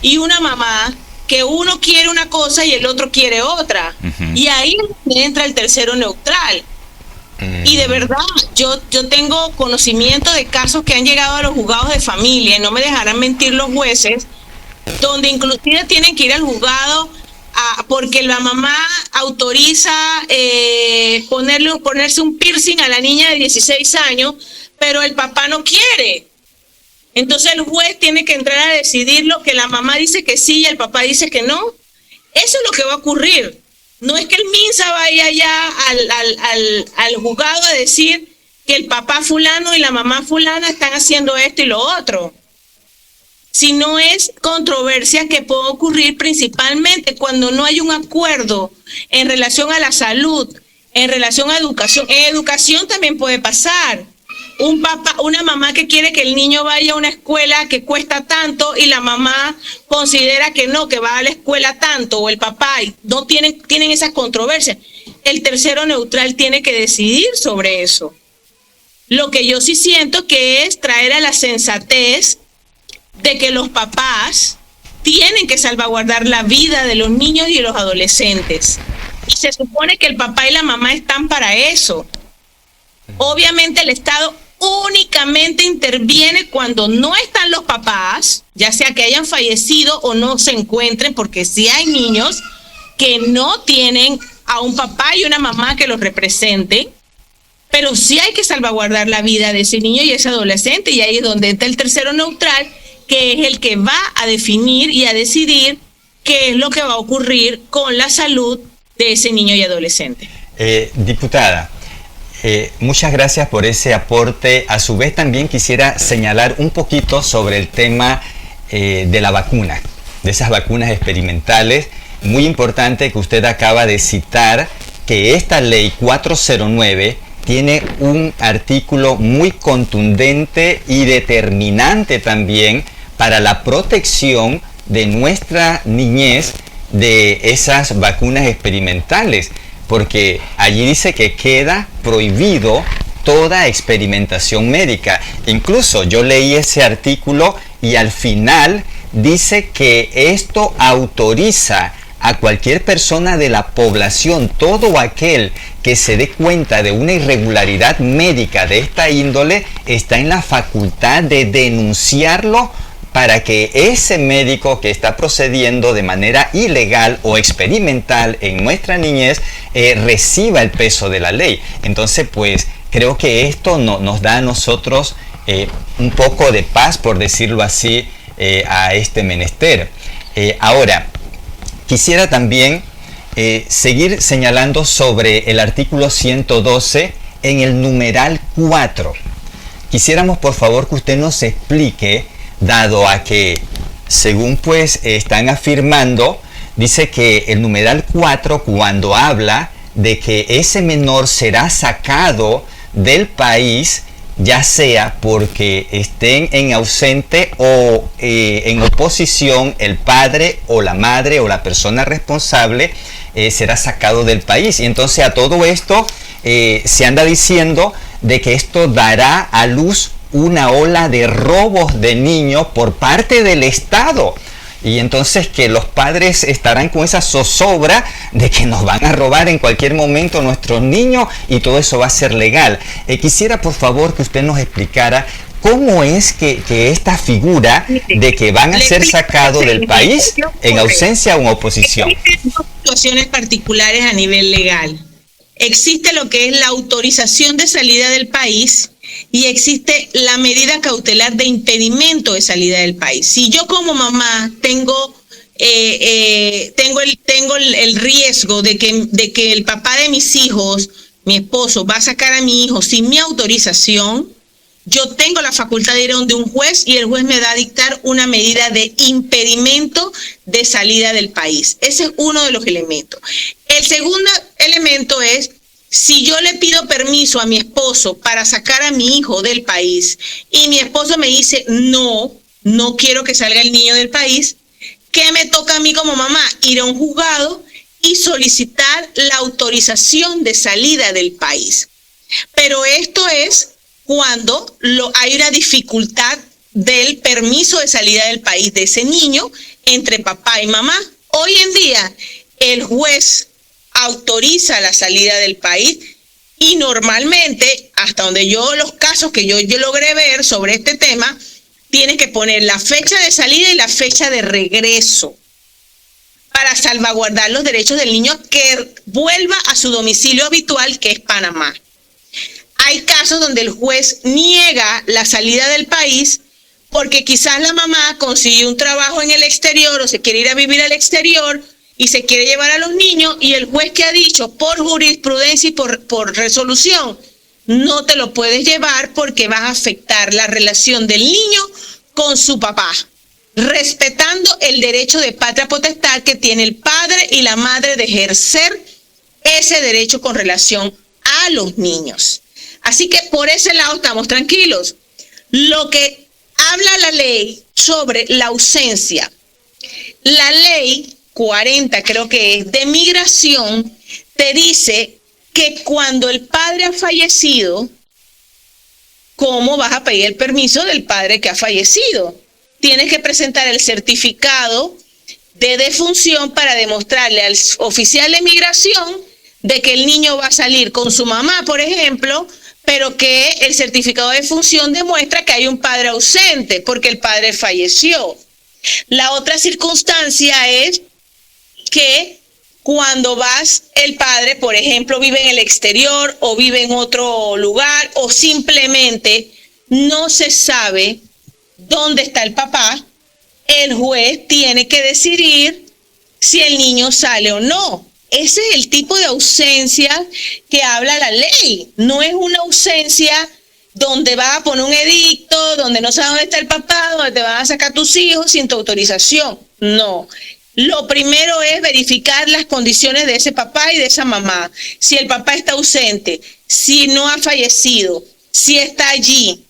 y una mamá, que uno quiere una cosa y el otro quiere otra. Uh-huh. Y ahí entra el tercero neutral. Y de verdad, yo tengo conocimiento de casos que han llegado a los juzgados de familia, y no me dejarán mentir los jueces, donde inclusive tienen que ir al juzgado porque la mamá autoriza ponerse un piercing a la niña de 16 años, pero el papá no quiere. Entonces el juez tiene que entrar a decidir lo que la mamá dice que sí y el papá dice que no. Eso es lo que va a ocurrir. No es que el MINSA vaya ya al juzgado a decir que el papá fulano y la mamá fulana están haciendo esto y lo otro. Sino es controversia que puede ocurrir principalmente cuando no hay un acuerdo en relación a la salud, en relación a educación. En educación también puede pasar. Una mamá que quiere que el niño vaya a una escuela que cuesta tanto y la mamá considera que no, que va a la escuela tanto, o el papá, y no tienen esas controversias. El tercero neutral tiene que decidir sobre eso. Lo que yo sí siento que es traer a la sensatez de que los papás tienen que salvaguardar la vida de los niños y de los adolescentes. Y se supone que el papá y la mamá están para eso. Obviamente el Estado únicamente interviene cuando no están los papás, ya sea que hayan fallecido o no se encuentren, porque sí hay niños que no tienen a un papá y una mamá que los representen, pero sí hay que salvaguardar la vida de ese niño y ese adolescente, y ahí es donde entra el tercero neutral, que es el que va a definir y a decidir qué es lo que va a ocurrir con la salud de ese niño y adolescente. Diputada, muchas gracias por ese aporte. A su vez también quisiera señalar un poquito sobre el tema de la vacuna, de esas vacunas experimentales. Muy importante que usted acaba de citar que esta ley 409 tiene un artículo muy contundente y determinante también para la protección de nuestra niñez de esas vacunas experimentales, porque allí dice que queda prohibido toda experimentación médica. Incluso yo leí ese artículo y al final dice que esto autoriza a cualquier persona de la población, todo aquel que se dé cuenta de una irregularidad médica de esta índole, está en la facultad de denunciarlo para que ese médico que está procediendo de manera ilegal o experimental en nuestra niñez reciba el peso de la ley. Entonces, pues, creo que esto nos da a nosotros un poco de paz, por decirlo así, a este menester. Ahora, quisiera también seguir señalando sobre el artículo 112 en el numeral 4. Quisiéramos, por favor, que usted nos explique, dado a que, según pues están afirmando, dice que el numeral 4, cuando habla de que ese menor será sacado del país, ya sea porque estén en ausente o en oposición el padre o la madre o la persona responsable, será sacado del país. Y entonces a todo esto se anda diciendo de que esto dará a luz una ola de robos de niños por parte del Estado. Y entonces que los padres estarán con esa zozobra de que nos van a robar en cualquier momento nuestros niños y todo eso va a ser legal. Quisiera por favor que usted nos explicara cómo es que esta figura de que van a ser sacados del país en ausencia o en oposición. Existen dos situaciones particulares a nivel legal. Existe lo que es la autorización de salida del país y existe la medida cautelar de impedimento de salida del país. Si yo como mamá tengo el riesgo de que el papá de mis hijos, mi esposo, va a sacar a mi hijo sin mi autorización, yo tengo la facultad de ir a donde un juez y el juez me va a dictar una medida de impedimento de salida del país. Ese es uno de los elementos. El segundo elemento es, si yo le pido permiso a mi esposo para sacar a mi hijo del país y mi esposo me dice, no quiero que salga el niño del país, ¿qué me toca a mí como mamá? Ir a un juzgado y solicitar la autorización de salida del país. Pero esto es cuando hay una dificultad del permiso de salida del país de ese niño entre papá y mamá. Hoy en día, el juez autoriza la salida del país y normalmente, hasta donde los casos que yo logré ver sobre este tema, tienes que poner la fecha de salida y la fecha de regreso para salvaguardar los derechos del niño que vuelva a su domicilio habitual, que es Panamá. Hay casos donde el juez niega la salida del país porque quizás la mamá consiguió un trabajo en el exterior o se quiere ir a vivir al exterior y se quiere llevar a los niños, y el juez que ha dicho por jurisprudencia y por resolución, no te lo puedes llevar porque vas a afectar la relación del niño con su papá, respetando el derecho de patria potestad que tiene el padre y la madre de ejercer ese derecho con relación a los niños. Así que por ese lado estamos tranquilos. Lo que habla la ley sobre la ausencia, la ley 40, creo que es, de migración, te dice que cuando el padre ha fallecido, ¿cómo vas a pedir el permiso del padre que ha fallecido? Tienes que presentar el certificado de defunción para demostrarle al oficial de migración de que el niño va a salir con su mamá, por ejemplo, pero que el certificado de defunción demuestra que hay un padre ausente porque el padre falleció. La otra circunstancia es que cuando el padre, por ejemplo, vive en el exterior o vive en otro lugar o simplemente no se sabe dónde está el papá, el juez tiene que decidir si el niño sale o no. Ese es el tipo de ausencia que habla la ley. No es una ausencia donde vas a poner un edicto, donde no sabes dónde está el papá, donde te van a sacar tus hijos sin tu autorización. No. Lo primero es verificar las condiciones de ese papá y de esa mamá. Si el papá está ausente, si no ha fallecido, si está allí.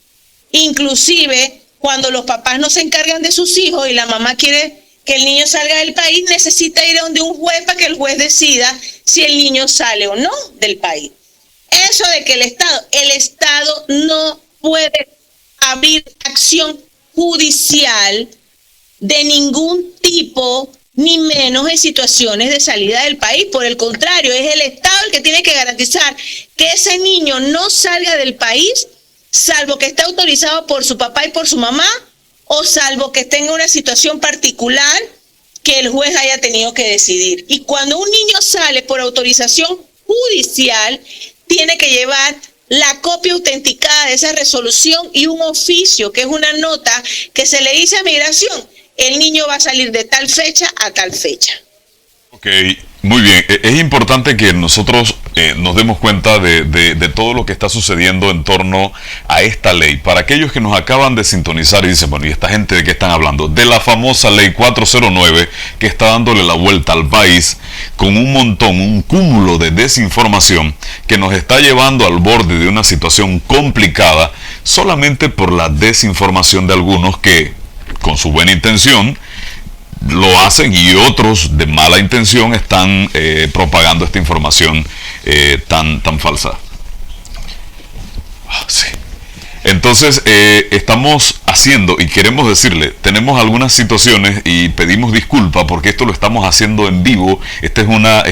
Inclusive, cuando los papás no se encargan de sus hijos y la mamá quiere que el niño salga del país, necesita ir a donde un juez para que el juez decida si el niño sale o no del país. Eso de que el Estado no puede abrir acción judicial de ningún tipo, ni menos en situaciones de salida del país. Por el contrario, es el Estado el que tiene que garantizar que ese niño no salga del país, salvo que esté autorizado por su papá y por su mamá, o salvo que tenga una situación particular que el juez haya tenido que decidir. Y cuando un niño sale por autorización judicial, tiene que llevar la copia autenticada de esa resolución y un oficio, que es una nota que se le dice a Migración: el niño va a salir de tal fecha a tal fecha. Ok, muy bien. Es importante que nosotros nos demos cuenta de todo lo que está sucediendo en torno a esta ley. Para aquellos que nos acaban de sintonizar y dicen, bueno, ¿y esta gente de qué están hablando? De la famosa ley 409 que está dándole la vuelta al país con un cúmulo de desinformación que nos está llevando al borde de una situación complicada solamente por la desinformación de algunos que, con su buena intención, lo hacen, y otros de mala intención están propagando esta información tan falsa. Sí. Entonces estamos haciendo, y queremos decirle, tenemos algunas situaciones y pedimos disculpas porque esto lo estamos haciendo en vivo. Esta es una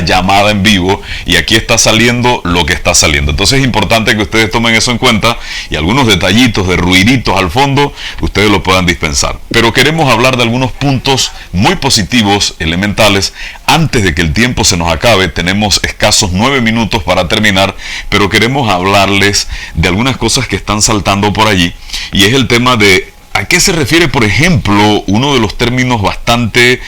llamada en vivo, y aquí está saliendo lo que está saliendo. Entonces es importante que ustedes tomen eso en cuenta, y algunos detallitos de ruiditos al fondo ustedes lo puedan dispensar. Pero queremos hablar de algunos puntos muy positivos, elementales, antes de que el tiempo se nos acabe. Tenemos escasos 9 minutos para terminar, pero queremos hablarles de algunas cosas que están saltando por allí, y es el tema de ¿a qué se refiere, por ejemplo? Uno de los términos bastante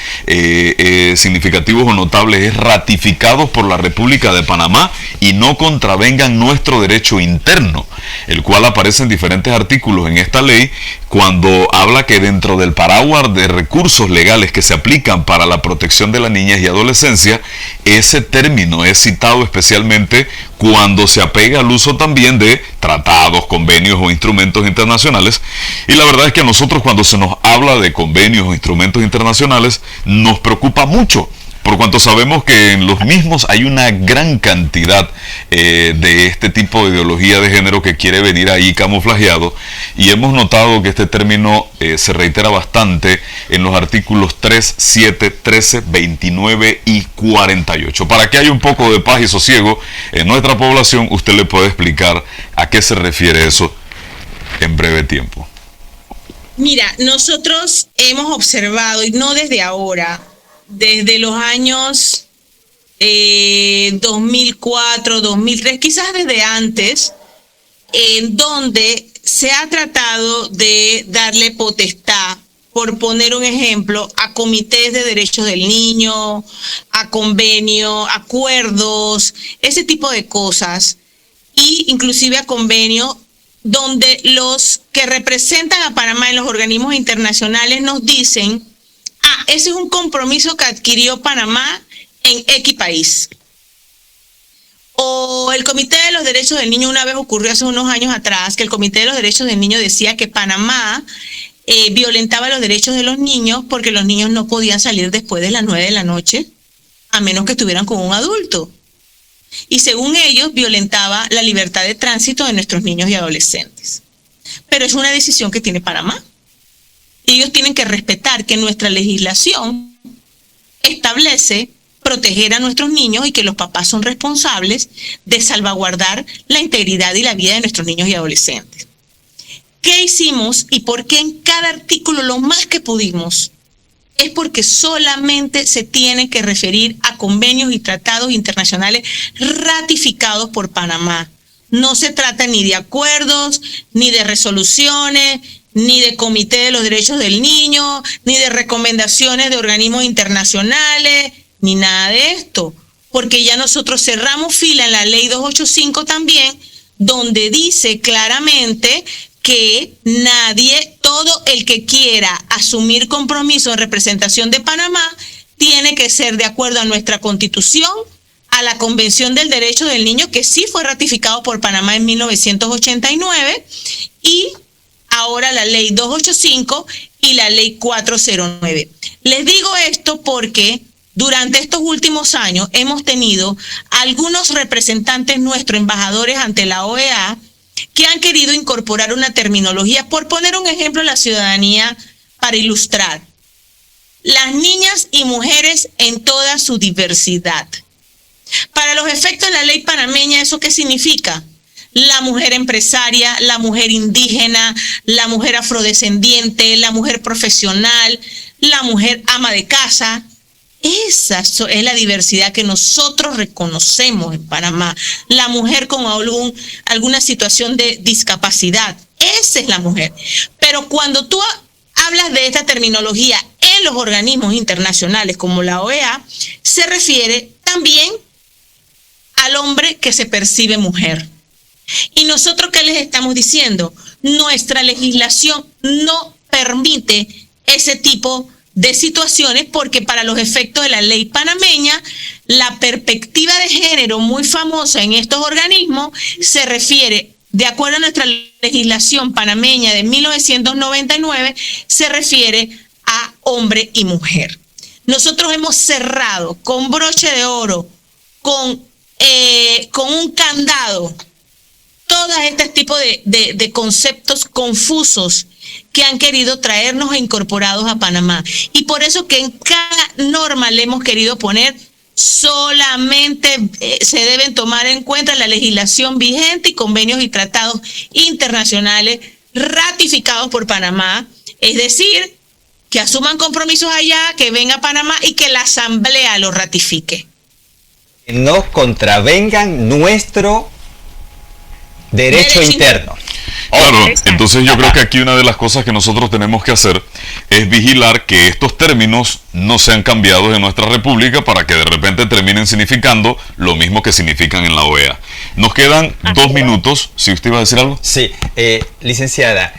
significativos o notables es ratificados por la República de Panamá y no contravengan nuestro derecho interno, el cual aparece en diferentes artículos en esta ley, cuando habla que dentro del paraguas de recursos legales que se aplican para la protección de la niñez y adolescencia, ese término es citado especialmente cuando se apega al uso también de tratados, convenios o instrumentos internacionales. Y la verdad es que a nosotros, cuando se nos habla de convenios o instrumentos internacionales, nos preocupa mucho, por cuanto sabemos que en los mismos hay una gran cantidad de este tipo de ideología de género que quiere venir ahí camuflajeado, y hemos notado que este término se reitera bastante en los artículos 3, 7, 13, 29 y 48. Para que haya un poco de paz y sosiego en nuestra población, usted le puede explicar a qué se refiere eso en breve tiempo. Mira, nosotros hemos observado, y no desde ahora, desde los años 2004, 2003, quizás desde antes, en donde se ha tratado de darle potestad, por poner un ejemplo, a comités de derechos del niño, a convenios, acuerdos, ese tipo de cosas, y inclusive a convenios donde los que representan a Panamá en los organismos internacionales nos dicen: ese es un compromiso que adquirió Panamá en X país. O el Comité de los Derechos del Niño, una vez ocurrió hace unos años atrás, que el Comité de los Derechos del Niño decía que Panamá violentaba los derechos de los niños porque los niños no podían salir después de las 9 de la noche, a menos que estuvieran con un adulto. Y según ellos, violentaba la libertad de tránsito de nuestros niños y adolescentes. Pero es una decisión que tiene Panamá. Ellos tienen que respetar que nuestra legislación establece proteger a nuestros niños y que los papás son responsables de salvaguardar la integridad y la vida de nuestros niños y adolescentes. ¿Qué hicimos y por qué en cada artículo lo más que pudimos? Es porque solamente se tiene que referir a convenios y tratados internacionales ratificados por Panamá. No se trata ni de acuerdos, ni de resoluciones, ni de Comité de los Derechos del Niño, ni de recomendaciones de organismos internacionales, ni nada de esto. Porque ya nosotros cerramos fila en la ley 285 también, donde dice claramente que nadie, todo el que quiera asumir compromiso en representación de Panamá, tiene que ser de acuerdo a nuestra Constitución, a la Convención del Derecho del Niño, que sí fue ratificado por Panamá en 1989, y ahora la ley 285 y la ley 409. Les digo esto porque durante estos últimos años hemos tenido algunos representantes nuestros, embajadores ante la OEA, que han querido incorporar una terminología, por poner un ejemplo a la ciudadanía para ilustrar. Las niñas y mujeres en toda su diversidad. Para los efectos de la ley panameña, ¿eso qué significa? La mujer empresaria, la mujer indígena, la mujer afrodescendiente, la mujer profesional, la mujer ama de casa. Esa es la diversidad que nosotros reconocemos en Panamá. La mujer con alguna situación de discapacidad. Esa es la mujer. Pero cuando tú hablas de esta terminología en los organismos internacionales como la OEA, se refiere también al hombre que se percibe mujer. ¿Y nosotros qué les estamos diciendo? Nuestra legislación no permite ese tipo de situaciones, porque para los efectos de la ley panameña, la perspectiva de género muy famosa en estos organismos se refiere, de acuerdo a nuestra legislación panameña de 1999, se refiere a hombre y mujer. Nosotros hemos cerrado con broche de oro, con un candado, todos estos tipos de conceptos confusos que han querido traernos incorporados a Panamá. Y por eso que en cada norma le hemos querido poner solamente se deben tomar en cuenta la legislación vigente y convenios y tratados internacionales ratificados por Panamá. Es decir, que asuman compromisos allá, que venga a Panamá y que la Asamblea lo ratifique. No contravengan nuestro derecho interno. Claro, Exacto. entonces yo creo que aquí una de las cosas que nosotros tenemos que hacer es vigilar que estos términos no sean cambiados en nuestra república para que de repente terminen significando lo mismo que significan en la OEA. Nos quedan 2 minutos, si usted iba a decir algo. Sí, licenciada,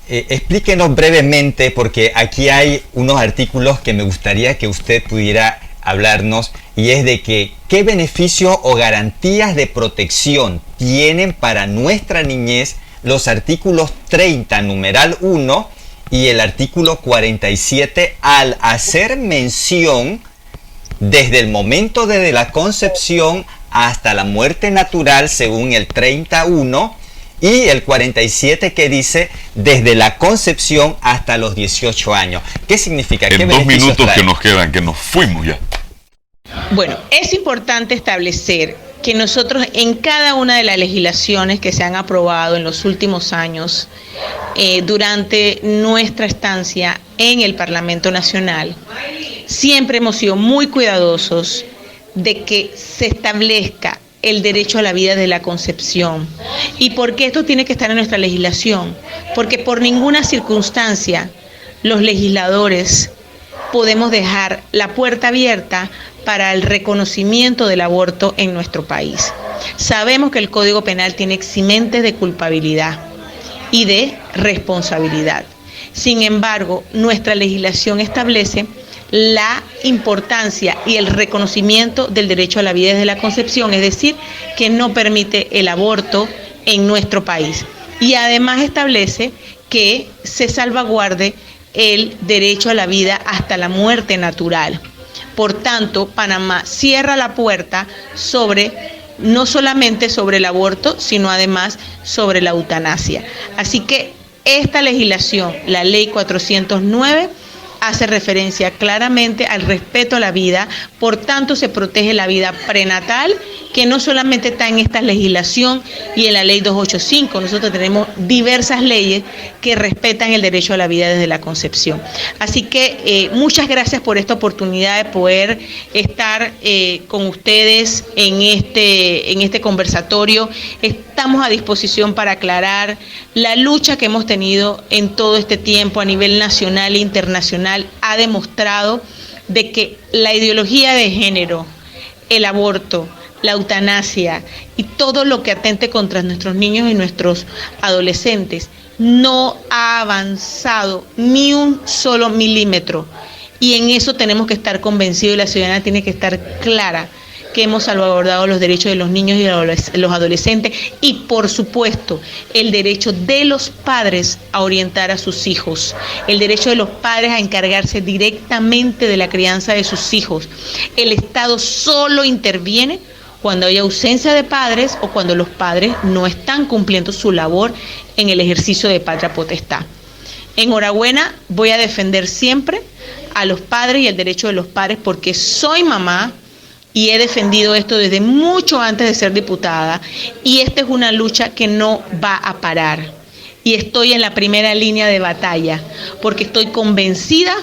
explíquenos brevemente, porque aquí hay unos artículos que me gustaría que usted pudiera hablarnos, y es de que qué beneficios o garantías de protección tienen para nuestra niñez los artículos 30, numeral 1, y el artículo 47, al hacer mención desde el momento de la concepción hasta la muerte natural, según el 31, y el 47 que dice desde la concepción hasta los 18 años. ¿Qué significa? ¿Qué En 2 beneficios minutos trae? que nos quedan, que nos fuimos ya. Bueno, es importante establecer que nosotros en cada una de las legislaciones que se han aprobado en los últimos años, durante nuestra estancia en el Parlamento Nacional, siempre hemos sido muy cuidadosos de que se establezca el derecho a la vida desde la concepción. ¿Y por qué esto tiene que estar en nuestra legislación? Porque por ninguna circunstancia los legisladores podemos dejar la puerta abierta para el reconocimiento del aborto en nuestro país. Sabemos que el Código Penal tiene eximentes de culpabilidad y de responsabilidad. Sin embargo, nuestra legislación establece la importancia y el reconocimiento del derecho a la vida desde la concepción, es decir, que no permite el aborto en nuestro país. Y además establece que se salvaguarde el derecho a la vida hasta la muerte natural. Por tanto, Panamá cierra la puerta no solamente sobre el aborto, sino además sobre la eutanasia. Así que esta legislación, la Ley 409, hace referencia claramente al respeto a la vida, por tanto se protege la vida prenatal, que no solamente está en esta legislación y en la ley 285, nosotros tenemos diversas leyes que respetan el derecho a la vida desde la concepción. Así que muchas gracias por esta oportunidad de poder estar con ustedes en este conversatorio. Estamos a disposición para aclarar la lucha que hemos tenido en todo este tiempo a nivel nacional e internacional. Ha demostrado de que la ideología de género, el aborto, la eutanasia y todo lo que atente contra nuestros niños y nuestros adolescentes no ha avanzado ni un solo milímetro. Y en eso tenemos que estar convencidos y la ciudadanía tiene que estar clara que hemos salvaguardado los derechos de los niños y de los adolescentes y, por supuesto, el derecho de los padres a orientar a sus hijos, el derecho de los padres a encargarse directamente de la crianza de sus hijos. El Estado solo interviene cuando hay ausencia de padres o cuando los padres no están cumpliendo su labor en el ejercicio de patria potestad. Enhorabuena, voy a defender siempre a los padres y el derecho de los padres porque soy mamá y he defendido esto desde mucho antes de ser diputada y esta es una lucha que no va a parar. Y estoy en la primera línea de batalla porque estoy convencida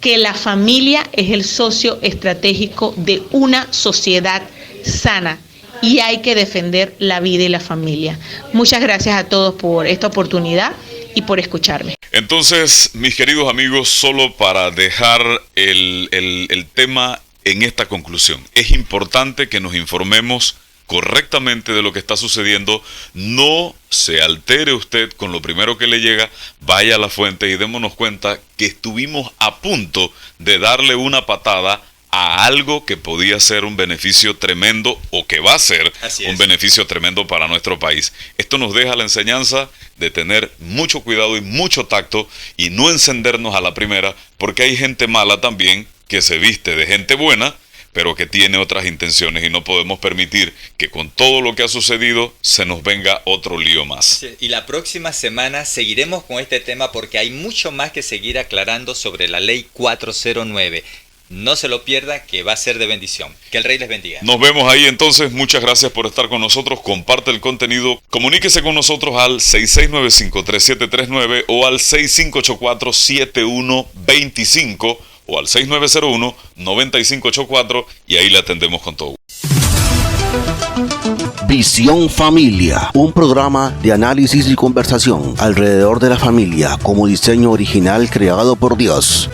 que la familia es el socio estratégico de una sociedad sana y hay que defender la vida y la familia. Muchas gracias a todos por esta oportunidad y por escucharme. Entonces, mis queridos amigos, solo para dejar el tema en esta conclusión, es importante que nos informemos correctamente de lo que está sucediendo. No se altere usted con lo primero que le llega, vaya a la fuente y démonos cuenta que estuvimos a punto de darle una patada a algo que podía ser un beneficio tremendo o que va a ser un beneficio tremendo para nuestro país. Esto nos deja la enseñanza de tener mucho cuidado y mucho tacto y no encendernos a la primera, porque hay gente mala también que se viste de gente buena, pero que tiene otras intenciones y no podemos permitir que con todo lo que ha sucedido se nos venga otro lío más. Sí, y la próxima semana seguiremos con este tema porque hay mucho más que seguir aclarando sobre la ley 409. No se lo pierda, que va a ser de bendición. Que el Rey les bendiga. Nos vemos ahí entonces. Muchas gracias por estar con nosotros. Comparte el contenido. Comuníquese con nosotros al 6695-3739 o al 6584-7125 o al 6901-9584 y ahí le atendemos con todo. Visión Familia, un programa de análisis y conversación alrededor de la familia como diseño original creado por Dios.